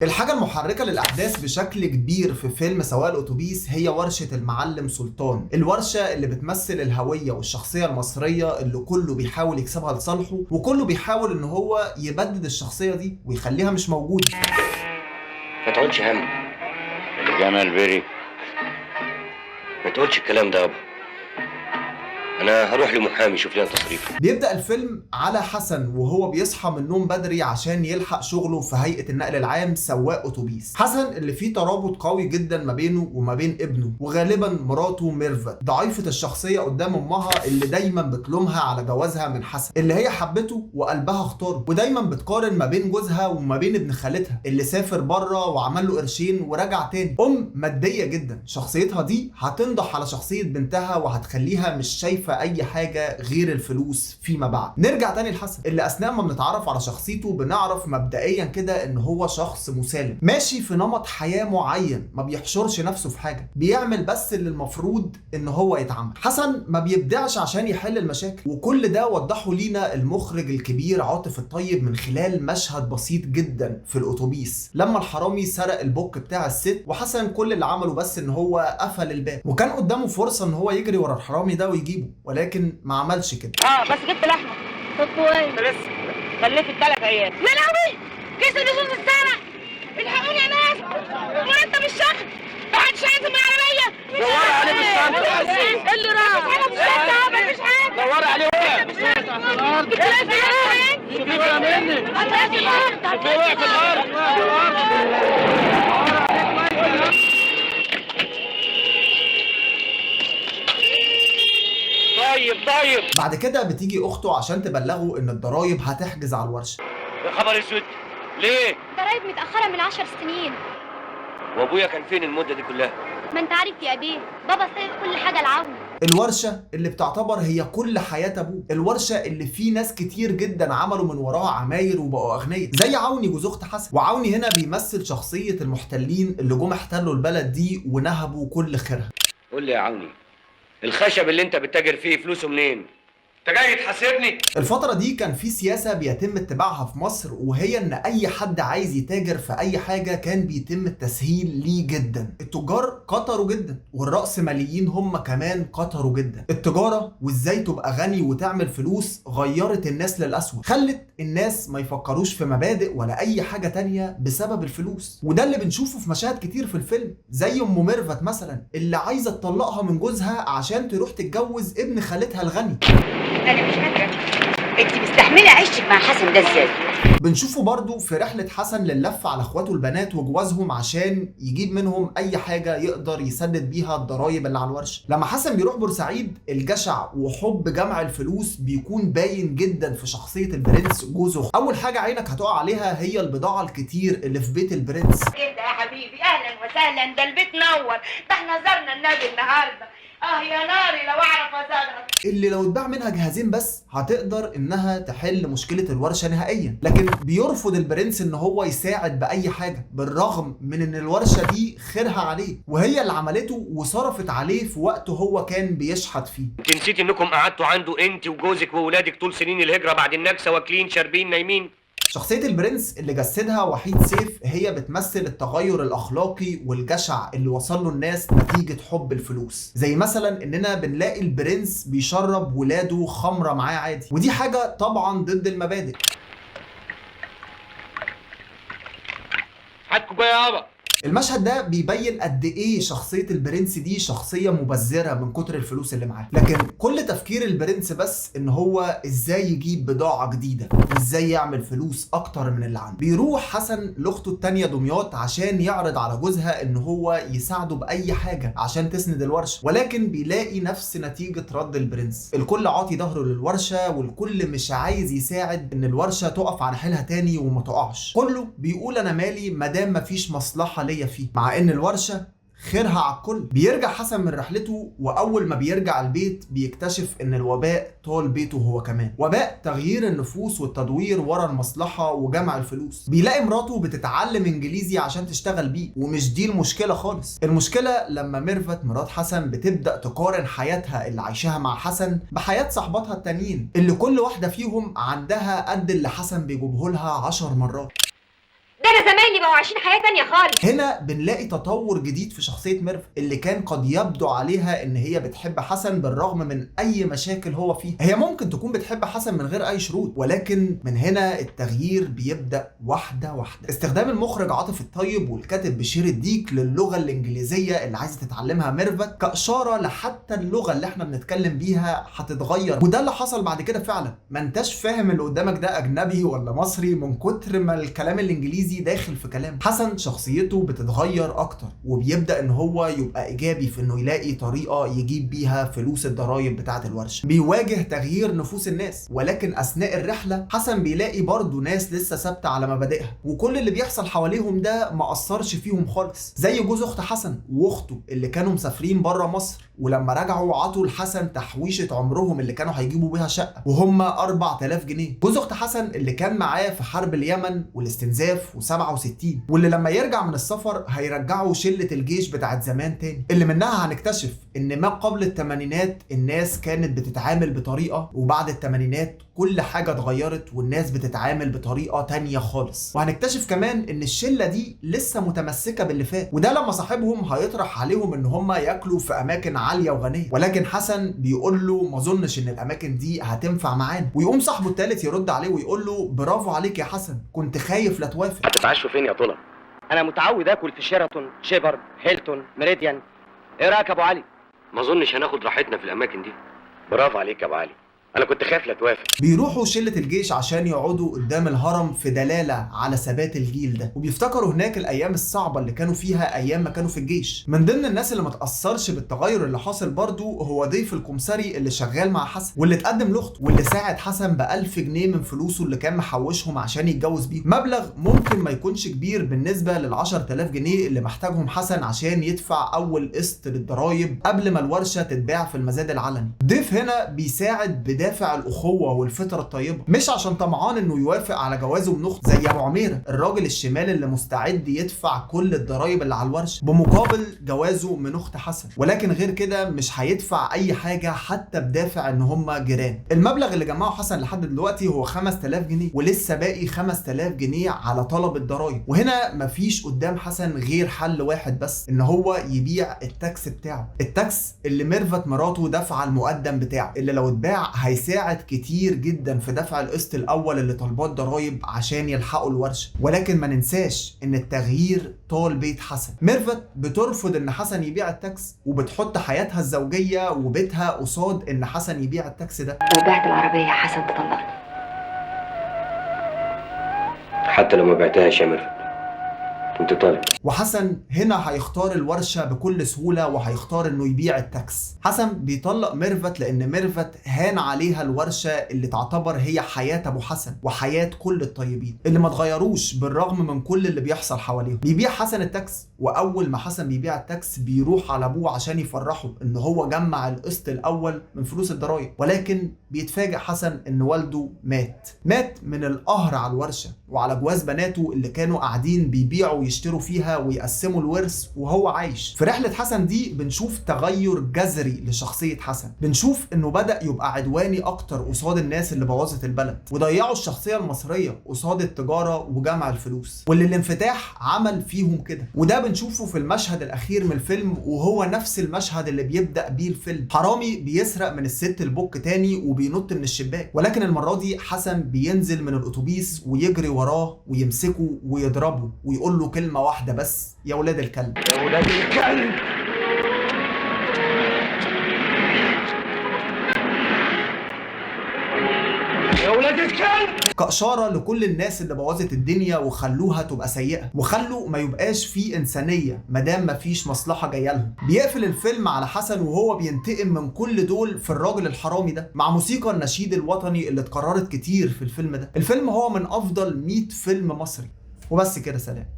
الحاجة المحركة للأحداث بشكل كبير في فيلم سواق الأتوبيس هي ورشة المعلم سلطان، الورشة اللي بتمثل الهوية والشخصية المصرية اللي كله بيحاول يكسبها لصالحه، وكله بيحاول إن هو يبدد الشخصية دي ويخليها مش موجودة. ما تقولش هم اللي جمال بيري. ما تقولش الكلام ده يابا. انا هروح لمحامي يشوف لنا تصريف. بيبدأ الفيلم على حسن وهو بيصحى من النوم بدري عشان يلحق شغله في هيئة النقل العام سواق أتوبيس. حسن اللي فيه ترابط قوي جدا ما بينه وما بين ابنه، وغالبا مراته ميرفت ضعيفة الشخصية قدام أمها اللي دايما بتلومها على جوازها من حسن اللي هي حبته وقلبها اختاره، ودايما بتقارن ما بين جوزها وما بين ابن خالتها اللي سافر بره وعمل له قرشين ورجع تاني. مادية جدا، شخصيتها دي هتنضح على شخصية بنتها وهتخليها مش شايفة اي حاجه غير الفلوس فيما بعد. نرجع تاني لحسن اللي اثناء ما بنتعرف على شخصيته بنعرف مبدئيا كده ان هو شخص مسالم ماشي في نمط حياه معين، ما بيحشرش نفسه في حاجه، بيعمل بس اللي المفروض ان هو يتعمل. حسن ما بيبدعش عشان يحل المشاكل، وكل ده وضحه لينا المخرج الكبير عاطف الطيب من خلال مشهد بسيط جدا في الاتوبيس لما الحرامي سرق البوك بتاع الست، وحسن كل اللي عمله بس ان هو قفل الباب، وكان قدامه فرصه ان هو يجري ورا الحرامي ده ويجيبه، ولكن ما عملش كده. بس جبت لحمه. طب كويس. لسه خليت الثلاث عيال. يا لهوي، كيس اللزوم اتسرق. الحقوني يا ناس، مرتب الشحن محدش عايز من العربيه. دوري عليه بالشنطه. اللي راح انا مش شايفه، مفيش حاجه. دوري عليه وقع. في الارض. طيب بعد كده بتيجي اخته عشان تبلغه ان الضرايب هتحجز على الورشه. يا خبر اسود، ليه؟ ضرايب متأخرة من 10 سنين. وابويا كان فين المده دي كلها؟ ما انت عارف يا بيه، بابا سايب كل حاجة لعوني. الورشه اللي بتعتبر هي كل حياه ابوه، الورشه اللي في ناس كتير جدا عملوا من وراها عماير وبقوا اغنياء زي عوني جوز اخت حسن. وعوني هنا بيمثل شخصيه المحتلين اللي جم احتلوا البلد دي ونهبوا كل خيرها. قول لي يا عوني، الخشب اللي انت بتتاجر فيه فلوسه منين؟ انت جاي تحاسبني؟ الفترة دي كان في سياسة بيتم اتباعها في مصر، وهي ان اي حد عايز يتاجر في اي حاجة كان بيتم التسهيل ليه جدا. التجار كتروا جدا، والرأسماليين هم كمان كتروا جدا. التجارة وازاي تبقى غني وتعمل فلوس غيرت الناس للأسوأ، خلت الناس ما يفكروش في مبادئ ولا اي حاجة تانية بسبب الفلوس. وده اللي بنشوفه في مشاهد كتير في الفيلم، زي ام ميرفت مثلا اللي عايزة تطلقها من جوزها عشان تروح تتجوز ابن خالتها الغني. انا مش فاكره انت مستحمله عيشتك مع حسن ده ازاي؟ بنشوفه برضو في رحلة حسن لللف على اخواته البنات وجوازهم عشان يجيب منهم اي حاجة يقدر يسدد بيها الضرايب اللي على الورشة. لما حسن بيروح بورسعيد، الجشع وحب جمع الفلوس بيكون باين جدا في شخصية البرنس جوزه. اول حاجة عينك هتقع عليها هي البضاعة الكتير اللي في بيت البرنس. كده يا حبيبي، اهلا وسهلا، ده البيت نور، ده احنا زرنا النبي النهارده. يا ناري لو اعرف ازغرط. اللي لو اتباع منها جهازين بس هتقدر انها تحل مشكلة الورشة نهائيا، لكن بيرفض البرنس ان هو يساعد باي حاجة بالرغم من ان الورشة دي خيرها عليه، وهي اللي عملته وصرفت عليه في وقت هو كان بيشحت فيه. انت نسيت انكم قعدتوا عنده انت وجوزك وولادك طول سنين الهجره بعد النكسه، واكلين شاربين نايمين. شخصية البرنس اللي جسدها وحيد سيف هي بتمثل التغير الأخلاقي والجشع اللي وصل له الناس نتيجة حب الفلوس، زي مثلا إننا بنلاقي البرنس بيشرب ولاده خمرة معاه عادي، ودي حاجة طبعا ضد المبادئ. هات كوبايه يابا. المشهد ده بيبين قد ايه شخصية البرنس دي شخصية مبذرة من كتر الفلوس اللي معاه، لكن كل تفكير البرنس بس ان هو ازاي يجيب بضاعة جديدة وازاي يعمل فلوس اكتر من اللي عنده. بيروح حسن لاخته التانية دمياط عشان يعرض على جوزها ان هو يساعده باي حاجة عشان تسند الورشة، ولكن بيلاقي نفس نتيجة رد البرنس. الكل عاطي ظهره للورشة، والكل مش عايز يساعد ان الورشة تقف على حيلها تاني وما تقعش. كله بيقول انا مالي مادام مفيش مصلحة ليا فيه، مع ان الورشة خيرها على الكل. بيرجع حسن من رحلته، واول ما بيرجع البيت بيكتشف ان الوباء طال بيته هو كمان، وباء تغيير النفوس والتدوير ورا المصلحة وجمع الفلوس. بيلاقي مراته بتتعلم انجليزي عشان تشتغل بيه، ومش دي المشكلة خالص. المشكلة لما ميرفت مرات حسن بتبدأ تقارن حياتها اللي عايشاها مع حسن بحياة صاحباتها التانيين اللي كل واحدة فيهم عندها قد اللي حسن بيجيبه لها 10 مرات. ده انا زمايلي بقوا عايشين حياه تانية خالص. هنا بنلاقي تطور جديد في شخصية ميرفت اللي كان قد يبدو عليها ان هي بتحب حسن بالرغم من اي مشاكل هو فيها. هي ممكن تكون بتحب حسن من غير اي شروط، ولكن من هنا التغيير بيبدأ واحدة واحدة. استخدام المخرج عاطف الطيب والكاتب بشير الديك للغة الانجليزية اللي عايزة تتعلمها ميرفت كإشارة لحتى اللغة اللي احنا بنتكلم بيها هتتغير، وده اللي حصل بعد كده فعلا. ما انتش فاهم اللي قدامك ده اجنبي ولا مصري من كتر ما الكلام الانجليزي داخل في كلام. حسن شخصيته بتتغير اكتر وبيبدا ان هو يبقى ايجابي في انه يلاقي طريقه يجيب بيها فلوس الضرايب بتاعه الورشه. بيواجه تغيير نفوس الناس، ولكن اثناء الرحله حسن بيلاقي برضه ناس لسه ثابته على مبادئها، وكل اللي بيحصل حواليهم ده ما اثرش فيهم خالص. زي جوز اخت حسن واخته اللي كانوا مسافرين بره مصر، ولما رجعوا عطوا لحسن تحويشه عمرهم اللي كانوا هيجيبوا بيها شقه وهم 4000 جنيه. جوز اخت حسن اللي كان معاه في حرب اليمن والاستنزاف و67، واللي لما يرجع من السفر هيرجعوا شله الجيش بتاعت زمان تاني، اللي منها هنكتشف ان ما قبل الثمانينات الناس كانت بتتعامل بطريقه، وبعد الثمانينات كل حاجه اتغيرت والناس بتتعامل بطريقه تانية خالص. وهنكتشف كمان ان الشله دي لسه متمسكه باللي فات، وده لما صاحبهم هيطرح عليهم ان هم ياكلوا في اماكن عاليه وغنيه، ولكن حسن بيقول له ما اظنش ان الاماكن دي هتنفع معانا. ويقوم صاحبه الثالث يرد عليه ويقول له برافو عليك يا حسن، كنت خايف لا توافق. هتتعشوا فين يا طلب؟ انا متعود اكل في شيراتون، شيبرد، هيلتون، ميريديان. ايه رايك يا ابو علي؟ ما اظنش هناخد راحتنا في الاماكن دي. برافو عليك يا ابو علي، انا كنت خايف لا توافق. بيروحوا شله الجيش عشان يقعدوا قدام الهرم في دلاله على ثبات الجيل ده، وبيفتكروا هناك الايام الصعبه اللي كانوا فيها ايام ما كانوا في الجيش. من ضمن الناس اللي ما تاثرش بالتغير اللي حاصل برضه هو ضيف الكمساري اللي شغال مع حسن، واللي اتقدم لاخته، واللي ساعد حسن ب1000 جنيه من فلوسه اللي كان محوشهم عشان يتجوز بيهم. مبلغ ممكن ما يكونش كبير بالنسبه لل10000 جنيه اللي محتاجهم حسن عشان يدفع اول قسط للضرايب قبل ما الورشه تتباع في المزاد العلني. ضيف هنا بيساعد بدافع الاخوه والفطره الطيبه، مش عشان طمعان انه يوافق على جوازه من اخته زي ابو عميره الراجل الشمال اللي مستعد يدفع كل الضرايب اللي على الورشه بمقابل جوازه من اخت حسن، ولكن غير كده مش هيدفع اي حاجه حتى بدافع ان هم جيران. المبلغ اللي جمعه حسن لحد دلوقتي هو 5000 جنيه، ولسه باقي 5000 جنيه على طلب الضرايب. وهنا مفيش قدام حسن غير حل واحد بس، ان هو يبيع التاكس بتاعه، التاكس اللي ميرفت مراته دافعه المقدم بتاعه، اللي لو اتباع هيساعد كتير جدا في دفع القسط الاول اللي طالباه الضرايب عشان يلحقوا الورشه. ولكن ما ننساش ان التغيير طال بيت حسن. ميرفت بترفض ان حسن يبيع التاكس، وبتحط حياتها الزوجيه وبيتها قصاد ان حسن يبيع التاكس ده. لو بعت العربيه يا حسن تطلقني. حتى لو ما بعتهاش يا ميرفت انت طالب. وحسن هنا هيختار الورشه بكل سهوله وهيختار انه يبيع التاكس. حسن بيطلق ميرفت لان ميرفت هان عليها الورشه اللي تعتبر هي حياه ابو حسن وحياه كل الطيبين اللي ما اتغيروش بالرغم من كل اللي بيحصل حواليهم. بيبيع حسن التاكس، واول ما حسن بيبيع التاكس بيروح على ابوه عشان يفرحه ان هو جمع القسط الاول من فلوس الضرايب، ولكن بيتفاجئ حسن ان والده مات من القهر على الورشه وعلى جواز بناته اللي كانوا قاعدين بيبيعوا ويشتروا فيها ويقسموا الورث وهو عايش. في رحله حسن دي بنشوف تغير جذري لشخصيه حسن، بنشوف انه بدا يبقى عدواني اكتر قصاد الناس اللي بوظت البلد وضيعوا الشخصيه المصريه قصاد التجاره وجمع الفلوس، واللي الانفتاح عمل فيهم كده. وده بنشوفه في المشهد الاخير من الفيلم، وهو نفس المشهد اللي بيبدا بيه الفيلم. حرامي بيسرق من الست البوك تاني وبينط من الشباك، ولكن المره دي حسن بينزل من الاتوبيس ويجري وراه ويمسكه ويضربه ويقول له كلمه واحده بس: يا ولاد الكلب. يا ولاد الكلب. يا ولاد الكلب. كإشارة لكل الناس اللي بوظت الدنيا وخلوها تبقى سيئة، وخلوا ما يبقاش فيه إنسانية مادام ما فيش مصلحة جاية لهم. بيقفل الفيلم على حسن وهو بينتقم من كل دول في الراجل الحرامي ده، مع موسيقى النشيد الوطني اللي اتكررت كتير في الفيلم ده. الفيلم هو من أفضل 100 فيلم مصري. وبس كده، سلام.